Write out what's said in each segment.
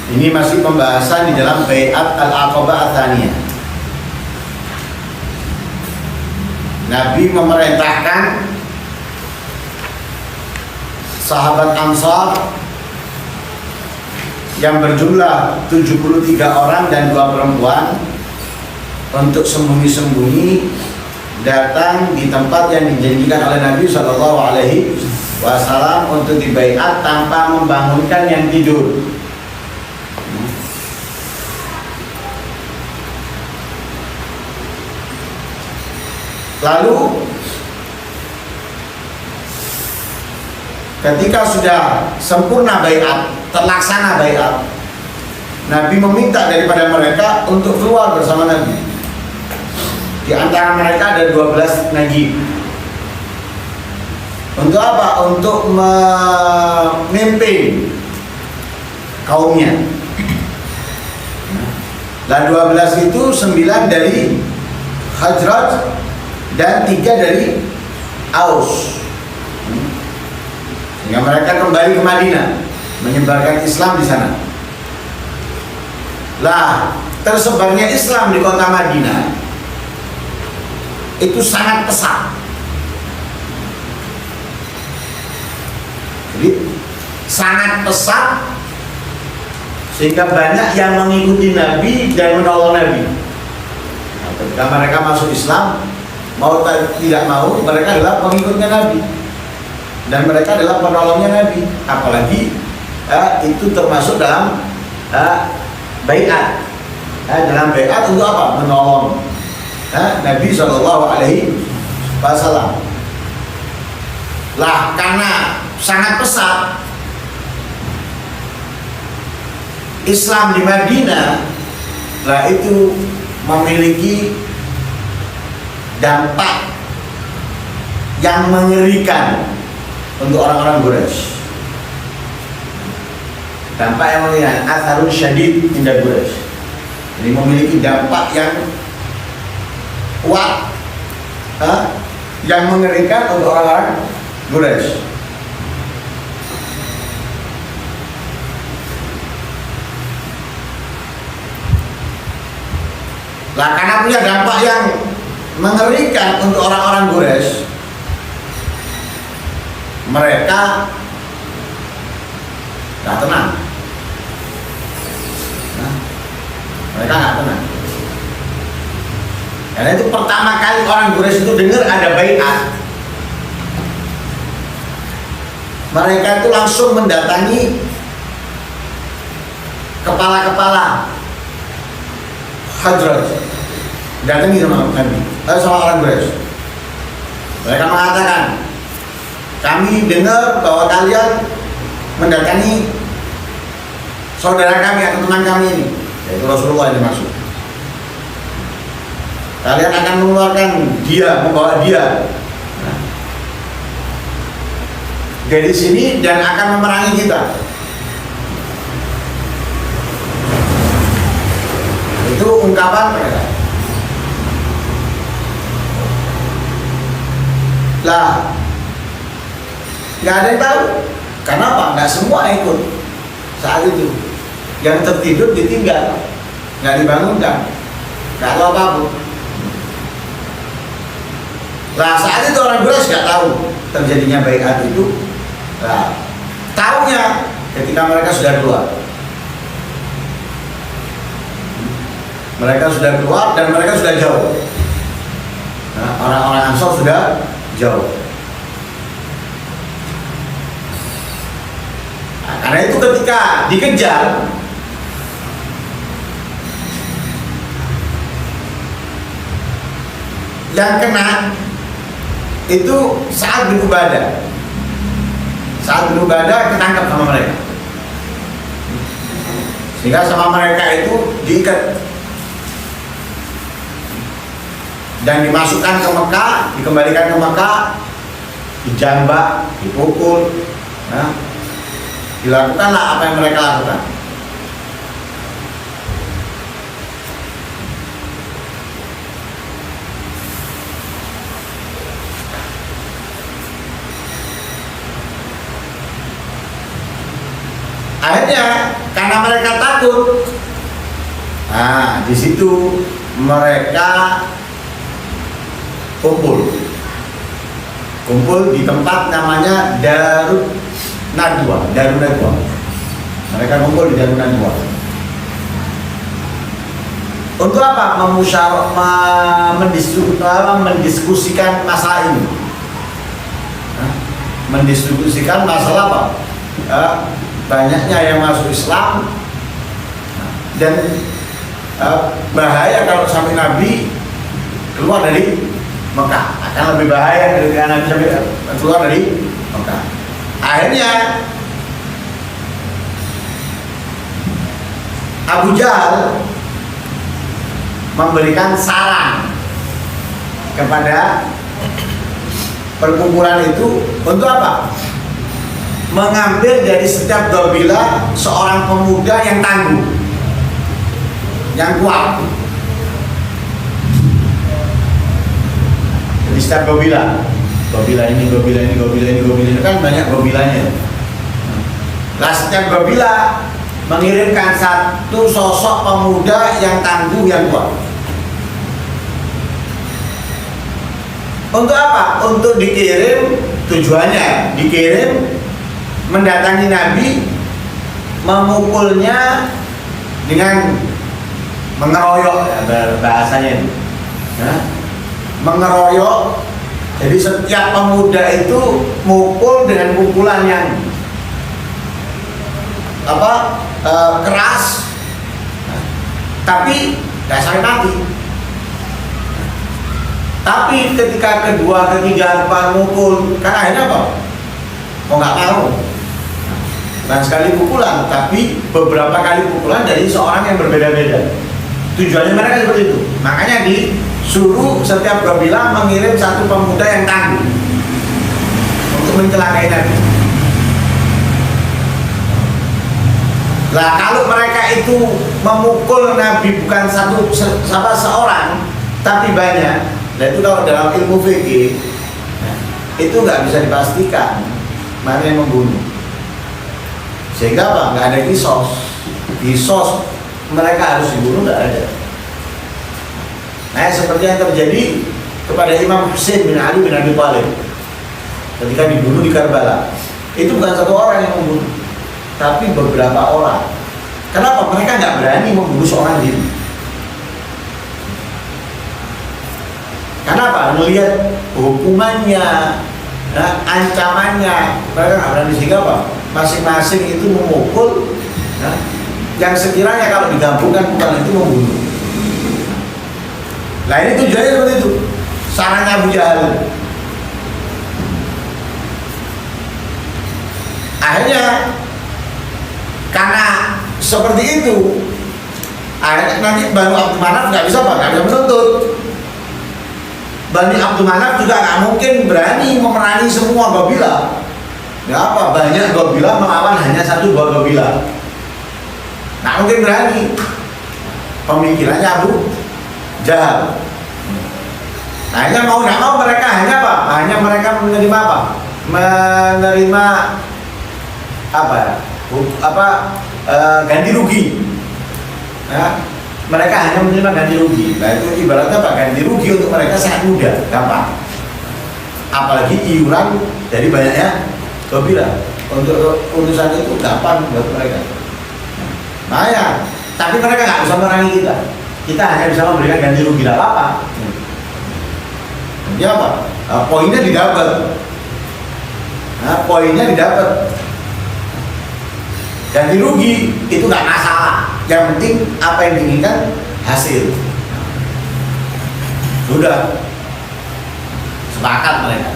Ini masih pembahasan di dalam Bai'at Al-Aqabah Ats-Tsaniyah. Nabi memerintahkan sahabat Ansar yang berjumlah 73 orang dan 2 perempuan untuk sembunyi-sembunyi datang di tempat yang dijanjikan oleh Nabi SAW untuk dibaiat tanpa membangunkan yang tidur. Lalu ketika sudah sempurna baiat, terlaksana baiat, Nabi meminta daripada mereka untuk keluar bersama Nabi. Di antara mereka ada 12 najib. Untuk apa? Untuk memimpin kaumnya. Lah 12 itu 9 dari Khazraj dan 3 dari Aus. Sehingga mereka kembali ke Madinah menyebarkan Islam di sana. Lah, tersebarnya Islam di kota Madinah itu sangat pesat. Jadi sangat pesat sehingga banyak yang mengikuti Nabi dan menolong Nabi. Nah, ketika mereka masuk Islam, mau tidak mau mereka adalah pengikutnya Nabi dan mereka adalah penolongnya Nabi. Apalagi itu termasuk dalam baiat. Dalam baiat untuk apa? Menolong Nabi SAW. Lah karena sangat pesat Islam di Madinah, lah itu memiliki dampak yang mengerikan untuk orang-orang Quraisy. Dampak yang mengerikan, atharun syadid inda Quraisy. Jadi memiliki dampak yang kuat, yang mengerikan untuk orang-orang Quraisy. Lah karena punya dampak yang mengerikan untuk orang-orang Quraisy, mereka nggak tenang. Mereka nggak tenang. Karena itu pertama kali orang Quraisy itu dengar ada baiat, mereka itu langsung mendatangi kepala-kepala Khazraj, datangi sama Nabi, sama orang Quraisy. Mereka mengatakan, kami dengar bahwa kalian mendatangi saudara kami atau teman kami ini, yaitu Rasulullah yang dimaksud. Kalian akan mengeluarkan dia, membawa dia dari sini dan akan memerangi kita. Itu ungkapan mereka. Lah, nggak ada yang tahu. Kenapa? Nggak semua ikut saat itu. Yang tertidur ditinggal, nggak dibangunkan, nggak tahu apapun. Lah saat itu orang Quraisy nggak tahu terjadinya baiat itu. Nah, tahunya ketika mereka sudah keluar. Mereka sudah keluar dan mereka sudah jauh. Nah, orang-orang Ansar sudah jauh. Nah, karena itu ketika dikejar, yang kena itu saat beribadah. Saat beribadah ketangkap sama mereka. Sehingga sama mereka itu diikat dan dimasukkan ke Mekah, dikembalikan ke Mekah, dijambak, dipukul, dilakukanlah apa yang mereka lakukan. Akhirnya karena mereka takut, nah di situ mereka kumpul di tempat namanya Darun Nadwa. Mereka kumpul di Darun Nadwa. Untuk apa? Mendiskusikan masalah ini. Mendiskusikan masalah apa? Banyaknya yang masuk Islam dan bahaya kalau sampai Nabi keluar dari Mekah, akan lebih bahaya ketika Nabi sampai keluar dari Mekah. Akhirnya Abu Jahal memberikan saran kepada perkumpulan itu untuk apa? Mengambil dari setiap qabilah seorang pemuda yang tangguh, yang kuat. Jadi setiap qabilah ini kan banyak qabilahnya. Nah, setiap qabilah mengirimkan satu sosok pemuda yang tangguh, yang kuat. Untuk apa? Untuk dikirim, tujuannya dikirim mendatangi Nabi, memukulnya dengan mengeroyok, bahasanya itu, mengeroyok. Jadi setiap pemuda itu mukul dengan pukulan yang keras, tapi nggak sampai mati. Tapi ketika kedua, ketiga, keempat mukul, karena akhirnya apa? Mau nggak mau, bukan sekali pukulan, tapi beberapa kali pukulan dari seorang yang berbeda-beda. Tujuannya mereka seperti itu. Makanya disuruh setiap qabilah mengirim satu pemuda yang tangguh untuk mencelakai Nabi. Lah kalau mereka itu memukul Nabi bukan seorang, tapi banyak. Nah itu kalau dalam ilmu fikih itu nggak bisa dipastikan mana yang membunuh. Sehingga apa? Nggak ada kisos mereka harus dibunuh, nggak ada. Nah seperti yang terjadi kepada Imam Husain bin Ali bin Abi Thalib ketika dibunuh di Karbala. Itu bukan satu orang yang membunuh, tapi beberapa orang. Kenapa? Mereka nggak berani membunuh seorang diri. Kenapa? Melihat hukumannya, ancamannya, mereka nggak berani. Sehingga apa? Masing-masing itu memukul, yang sekiranya kalau digabungkan bukan itu membunuh. Nah ini tujuannya seperti itu. Sarannya Abu Jahal. Akhirnya karena seperti itu, akhirnya nanti Banu Abdul Manaf nggak bisa menuntut. Bani Abdul Manaf juga nggak mungkin berani memerangi semua qabilah. Ya apa? Banyak qabilah melawan hanya satu dua qabilah. Nggak mungkin berani. Pemikirannya Abu Jahal. Hanya mau nggak mau mereka hanya apa? Hanya mereka menerima apa? Menerima ganti rugi. Ya, mereka hanya menerima ganti rugi. Nah itu ibaratnya apa? Ganti rugi untuk mereka sangat mudah, gampang. Apalagi iuran dari banyaknya qabilah. Untuk urusan itu gampang buat mereka. Nah ya, tapi mereka nggak bisa merangi kita. Kita hanya bisa memberikan ganti rugi, tidak apa-apa. Jadi apa? Poinnya didapat. Poinnya didapat. Ganti rugi itu nggak masalah. Yang penting apa yang diinginkan hasil. Sudah sepakat mereka.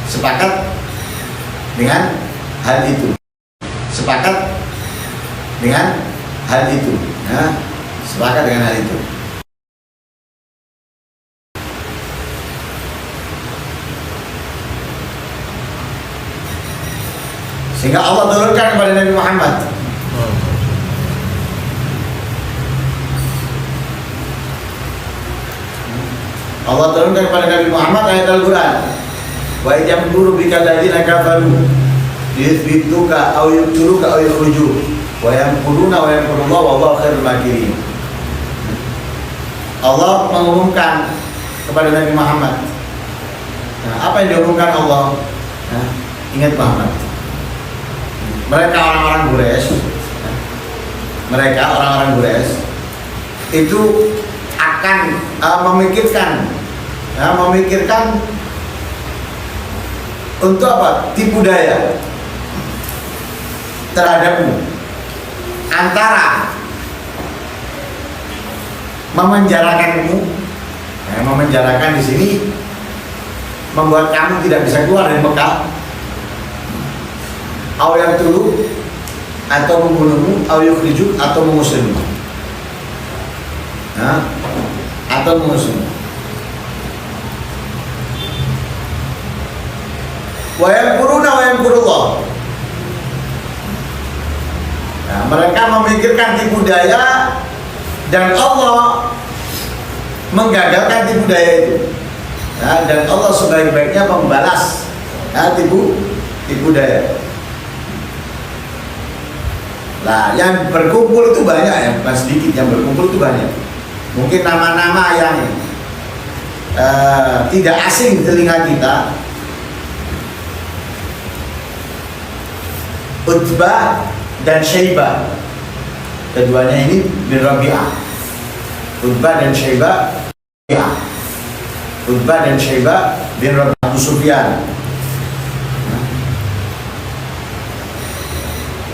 Sepakat dengan hal itu. Sepakat dengan hal itu. Sepakat dengan hal itu. Sehingga Allah turunkan kepada Nabi Muhammad. Allah turunkan kepada Nabi Muhammad ayat Al-Quran. Wa idh yamkuru bika alladziina kafaru yuthbituka aw yuqtuluka aw yukhrijuk wa yamkuruna wa yamkurullah wallahu khairul makirin. Allah mengumumkan kepada Nabi Muhammad. Nah, apa yang diumumkan Allah? Nah, ingat Muhammad. Mereka orang-orang Quraisy, itu akan memikirkan untuk apa? Tipu daya terhadapmu, antara memenjarakanmu, memenjarakan di sini membuat kamu tidak bisa keluar dari Mekah, atau yang tulu, atau membunuhmu, atau yukhrijuk, atau mengusirmu, atau mengusirmu. Wa yamkuruna wa yamkurullah. Nah, mereka memikirkan tipu daya dan Allah menggagalkan tipu daya itu. Nah, dan Allah sebaik-baiknya membalas tipu daya. Nah, yang berkumpul itu banyak ya, bukan sedikit, yang berkumpul itu banyak. Mungkin nama-nama yang tidak asing di telinga kita. Utbah dan Syaibah, keduanya ini bin Rabi'ah. Utbah dan Syaibah bin Rabi'ah Abu Sufyan.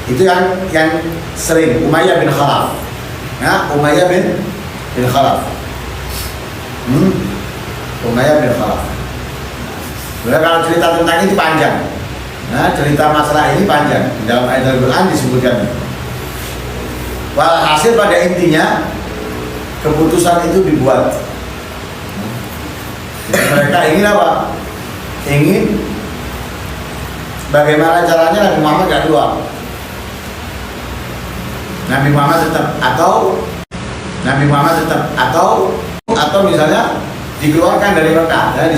Itu yang sering. Umayyah bin Khalaf. Umayyah bin Khalaf. Umayyah bin Khalaf. Sebenarnya kalau cerita tentang ini panjang. Cerita masalah ini panjang. Dalam ayat Al-Quran disebutkan. Walhasil pada intinya keputusan itu dibuat. Mereka ingin apa? Ingin bagaimana caranya Nabi Muhammad gak keluar. Nabi Muhammad tetap atau misalnya dikeluarkan dari Mekah.